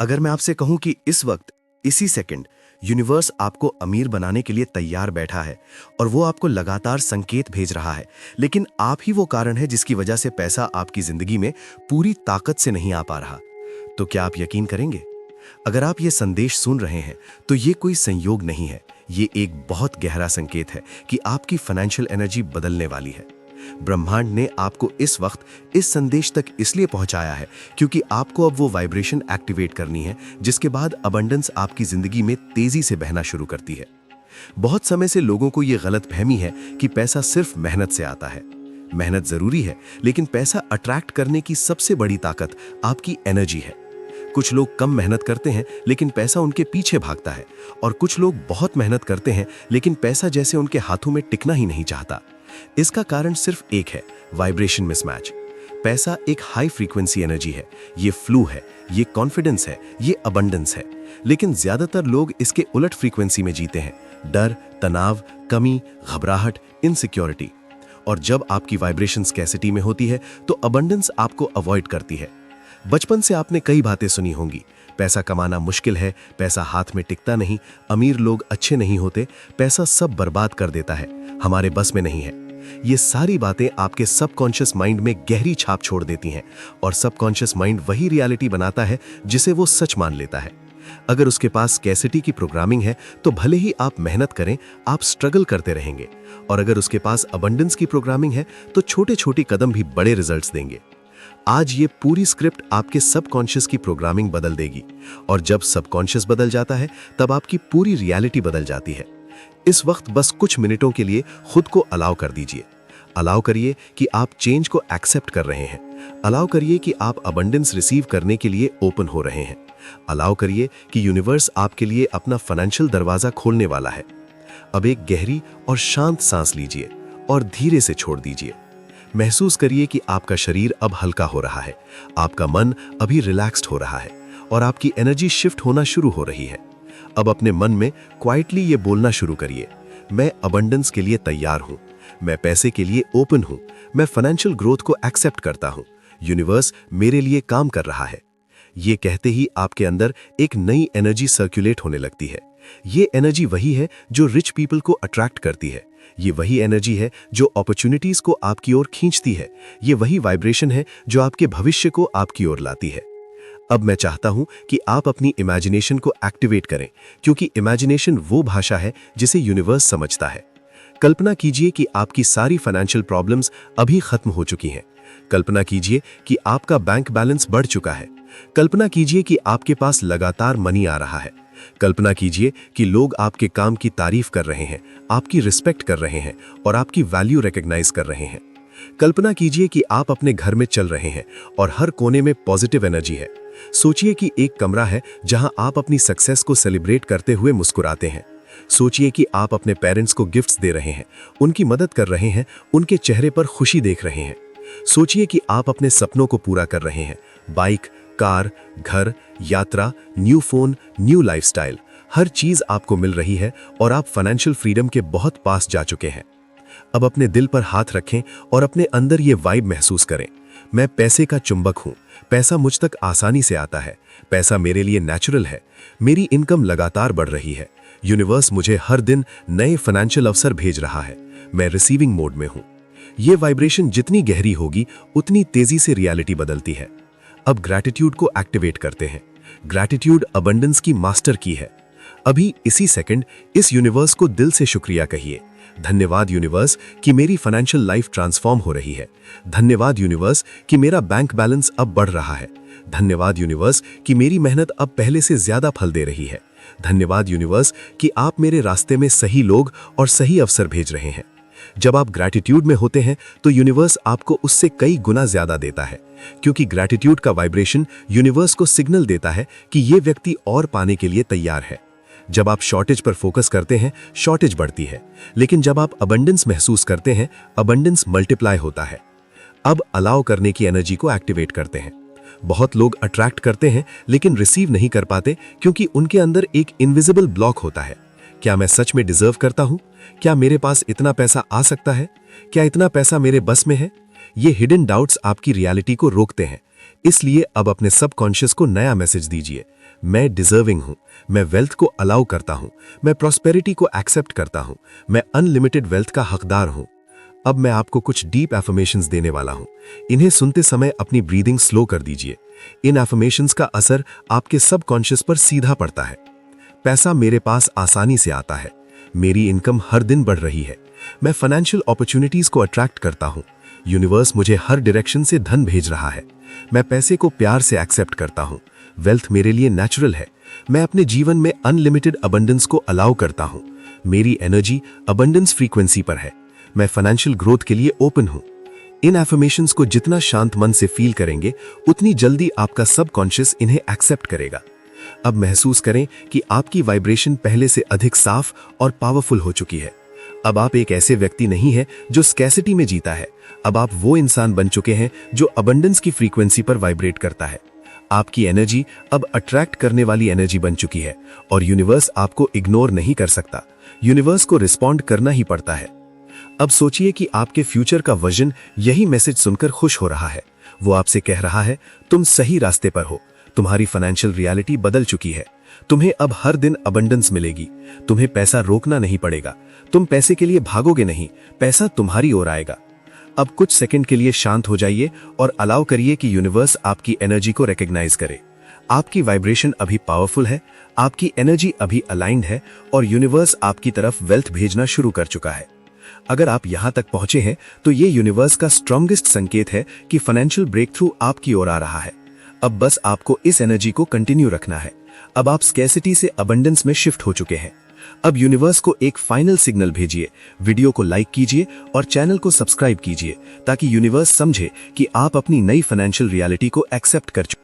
अगर मैं आपसे कहूं कि इस वक्त इसी सेकंड यूनिवर्स आपको अमीर बनाने के लिए तैयार बैठा है और वो आपको लगातार संकेत भेज रहा है, लेकिन आप ही वो कारण है जिसकी वजह से पैसा आपकी जिंदगी में पूरी ताकत से नहीं आ पा रहा, तो क्या आप यकीन करेंगे? अगर आप ये संदेश सुन रहे हैं तो ये कोई संयोग नहीं है, ये एक बहुत गहरा संकेत है कि आपकी फाइनेंशियल एनर्जी बदलने वाली है। ब्रह्मांड ने आपको इस वक्त इस संदेश तक इसलिए पहुंचाया है क्योंकि आपको अब वो वाइब्रेशन एक्टिवेट करनी है जिसके बाद अबंडेंस आपकी जिंदगी में तेजी से बहना शुरू करती है। बहुत समय से लोगों को ये गलतफहमी है कि पैसा सिर्फ मेहनत से आता है। मेहनत जरूरी है, लेकिन पैसा अट्रैक्ट करने की सबसे बड़ी ताकत आपकी एनर्जी है। कुछ लोग कम मेहनत करते हैं लेकिन पैसा उनके पीछे भागता है, और कुछ लोग बहुत मेहनत करते हैं लेकिन पैसा जैसे उनके हाथों में टिकना ही नहीं चाहता। इसका कारण सिर्फ एक है, वाइब्रेशन मिसमैच। पैसा एक हाई फ्रीक्वेंसी एनर्जी है, ये फ्लू है, ये कॉन्फिडेंस है, ये अबंडेंस है, लेकिन ज्यादातर लोग इसके उलट फ्रीक्वेंसी में जीते हैं। डर, तनाव, कमी, घबराहट, इनसिक्योरिटी। और जब आपकी वाइब्रेशन स्कैसिटी में होती है तो अबंडेंस आपको अवॉइड करती है। बचपन से आपने कई बातें सुनी होंगी, पैसा कमाना मुश्किल है, पैसा हाथ में टिकता नहीं, अमीर लोग अच्छे नहीं होते, पैसा सब बर्बाद कर देता है, हमारे बस में नहीं है। ये सारी बातें आपके सबकॉन्शियस माइंड में गहरी छाप छोड़ देती हैं, और सबकॉन्शियस माइंड वही रियलिटी बनाता है जिसे वो सच मान लेता है। अगर उसके पास स्कैसिटी की प्रोग्रामिंग है तो भले ही आप मेहनत करें, आप स्ट्रगल करते रहेंगे, और अगर उसके पास अबंडेंस की प्रोग्रामिंग है तो छोटे छोटे कदम भी बड़े रिजल्ट्स देंगे। आज ये पूरी स्क्रिप्ट आपके सबकॉन्शियस की प्रोग्रामिंग बदल देगी, और जब सबकॉन्शियस बदल जाता है तब आपकी पूरी रियलिटी बदल जाती है। इस वक्त बस कुछ मिनटों के लिए खुद को अलाउ कर दीजिए। अलाउ करिए कि आप चेंज को एक्सेप्ट कर रहे हैं। अलाउ करिए कि आप अबंडेंस रिसीव करने के लिए ओपन हो रहे हैं। अलाउ करिए कि यूनिवर्स आपके लिए अपना फाइनेंशियल दरवाजा खोलने वाला है। अब एक गहरी और शांत सांस लीजिए और धीरे से छोड़ दीजिए। महसूस करिए कि आपका शरीर अब हल्का हो रहा है, आपका मन अभी रिलैक्स्ड हो रहा है, और आपकी एनर्जी शिफ्ट होना शुरू हो रही है। अब अपने मन में क्वाइटली ये बोलना शुरू करिए, मैं अबंडेंस के लिए तैयार हूं, मैं पैसे के लिए ओपन हूं, मैं फाइनेंशियल ग्रोथ को एक्सेप्ट करता हूं, यूनिवर्स मेरे लिए काम कर रहा है। ये कहते ही आपके अंदर एक नई एनर्जी सर्कुलेट होने लगती है। ये एनर्जी वही है जो रिच पीपल को अट्रैक्ट करती है। ये वही एनर्जी है जो अपॉर्चुनिटीज को आपकी ओर खींचती है। ये वही वाइब्रेशन है जो आपके भविष्य को आपकी ओर लाती है। अब मैं चाहता हूं कि आप अपनी इमेजिनेशन को एक्टिवेट करें, क्योंकि इमेजिनेशन वो भाषा है जिसे यूनिवर्स समझता है। कल्पना कीजिए कि आपकी सारी फाइनेंशियल प्रॉब्लम्स अभी खत्म हो चुकी हैं। कल्पना कीजिए कि आपका बैंक बैलेंस बढ़ चुका है। कल्पना कीजिए कि आपके पास लगातार मनी आ रहा है। कल्पना कीजिए कि लोग आपके काम की तारीफ कर रहे हैं, आपकी रिस्पेक्ट कर रहे हैं और आपकी वैल्यू रिकॉग्नाइज कर रहे हैं। कल्पना कीजिए कि आप अपने घर में चल रहे हैं और हर कोने में पॉजिटिव एनर्जी है। सोचिए कि एक कमरा है जहां आप अपनी सक्सेस को सेलिब्रेट करते हुए मुस्कुराते हैं। सोचिए कि आप अपने पेरेंट्स को गिफ्ट्स दे रहे हैं, उनकी मदद कर रहे हैं, उनके चेहरे पर खुशी देख रहे हैं। सोचिए कि आप अपने सपनों को पूरा कर रहे हैं। बाइक, कार, घर, यात्रा, न्यू फोन, न्यू लाइफस्टाइल, हर चीज आपको मिल रही है और आप फाइनेंशियल फ्रीडम के बहुत पास जा चुके हैं। अब अपने दिल पर हाथ रखें और अपने अंदर ये वाइब महसूस करें, मैं पैसे का चुंबक हूं, पैसा मुझ तक आसानी से आता है, पैसा मेरे लिए नेचुरल है, मेरी इनकम लगातार बढ़ रही है, यूनिवर्स मुझे हर दिन नए फाइनेंशियल अवसर भेज रहा है, मैं रिसीविंग मोड में हूं। ये वाइब्रेशन जितनी गहरी होगी उतनी तेजी से रियलिटी बदलती है। अब ग्रैटिट्यूड को एक्टिवेट करते हैं। ग्रैटिट्यूड अबंडेंस की मास्टर की है। अभी इसी सेकंड इस यूनिवर्स को दिल से शुक्रिया कहिए। धन्यवाद यूनिवर्स कि मेरी फाइनेंशियल लाइफ ट्रांसफॉर्म हो रही है। धन्यवाद यूनिवर्स कि मेरा बैंक बैलेंस अब बढ़ रहा है। धन्यवाद यूनिवर्स कि मेरी मेहनत अब पहले से ज्यादा फल दे रही है। धन्यवाद यूनिवर्स कि आप मेरे रास्ते में सही लोग और सही अवसर भेज रहे हैं। जब आप ग्रैटिट्यूड में होते हैं तो यूनिवर्स आपको उससे कई गुना ज्यादा देता है, क्योंकि ग्रैटिट्यूड का वाइब्रेशन यूनिवर्स को सिग्नल देता है कि यह व्यक्ति और पाने के लिए तैयार है। जब आप शॉर्टेज पर फोकस करते हैं, शॉर्टेज बढ़ती है, लेकिन जब आप अबंडेंस महसूस करते हैं, अबंडेंस मल्टीप्लाई होता है। अब अलाउ करने की एनर्जी को एक्टिवेट करते हैं। बहुत लोग अट्रैक्ट करते हैं लेकिन रिसीव नहीं कर पाते क्योंकि उनके अंदर एक इनविजिबल ब्लॉक होता है। क्या मैं सच में डिजर्व करता हूं? क्या मेरे पास इतना पैसा आ सकता है? क्या इतना पैसा मेरे बस में है? ये हिडन डाउट्स आपकी रियलिटी को रोकते हैं। इसलिए अब अपने सबकॉन्शियस को नया मैसेज दीजिए, मैं डिजर्विंग हूं, मैं वेल्थ को अलाउ करता हूं, मैं प्रॉस्पेरिटी को एक्सेप्ट करता हूं, मैं अनलिमिटेड वेल्थ का हकदार हूं। अब मैं आपको कुछ डीप एफर्मेशंस देने वाला हूं। इन्हें सुनते समय अपनी ब्रीदिंग स्लो कर दीजिए। इन एफर्मेशंस का असर आपके सबकॉन्शियस पर सीधा पड़ता है। पैसा मेरे पास आसानी से आता है, मेरी इनकम हर दिन बढ़ रही है, मैं फाइनेंशियल अपॉर्चुनिटीज को अट्रैक्ट करता हूं, यूनिवर्स मुझे हर डायरेक्शन से धन भेज रहा है, मैं पैसे को प्यार से एक्सेप्ट करता हूं, वेल्थ मेरे लिए नेचुरल है, मैं अपने जीवन में अनलिमिटेड अबंडेंस को अलाउ करता हूं, मेरी एनर्जी अबंडेंस फ्रीक्वेंसी पर है, मैं फाइनेंशियल ग्रोथ के लिए ओपन हूं। इन एफर्मेशंस को जितना शांत मन से फील करेंगे, उतनी जल्दी आपका सबकॉन्शियस इन्हें एक्सेप्ट करेगा। अब महसूस करें कि आपकी वाइब्रेशन पहले से अधिक साफ और पावरफुल हो चुकी है। अब आप एक ऐसे व्यक्ति नहीं है जो स्कैसिटी में जीता है, अब आप वो इंसान बन चुके हैं जो अबंडेंस की फ्रीक्वेंसी पर वाइब्रेट करता है। आपकी एनर्जी अब अट्रैक्ट करने वाली एनर्जी बन चुकी है और यूनिवर्स आपको इग्नोर नहीं कर सकता, यूनिवर्स को रिस्पॉन्ड करना ही पड़ता है। अब सोचिए कि आपके फ्यूचर का विजन यही मैसेज सुनकर खुश हो रहा है। वो आपसे कह रहा है, तुम सही रास्ते पर हो, तुम्हारी फाइनेंशियल रियलिटी बदल चुकी है, तुम्हें अब हर दिन अबंडेंस मिलेगी, तुम्हें पैसा रोकना नहीं पड़ेगा, तुम पैसे के लिए भागोगे नहीं, पैसा तुम्हारी ओर आएगा। अब कुछ सेकंड के लिए शांत हो जाइए और अलाउ करिए कि यूनिवर्स आपकी एनर्जी को रिकॉग्नाइज करे। आपकी वाइब्रेशन अभी पावरफुल है, आपकी एनर्जी अभी अलाइंड है और यूनिवर्स आपकी तरफ वेल्थ भेजना शुरू कर चुका है। अगर आप यहां तक पहुंचे हैं तो ये यूनिवर्स का स्ट्रॉन्गेस्ट संकेत है कि फाइनेंशियल ब्रेक थ्रू आपकी ओर आ रहा है। अब बस आपको इस एनर्जी को कंटिन्यू रखना है। अब आप स्कैसिटी से अबंडेंस में शिफ्ट हो चुके हैं। अब यूनिवर्स को एक फाइनल सिग्नल भेजिए, वीडियो को लाइक कीजिए और चैनल को सब्सक्राइब कीजिए ताकि यूनिवर्स समझे कि आप अपनी नई फाइनेंशियल रियलिटी को एक्सेप्ट कर चुके हैं।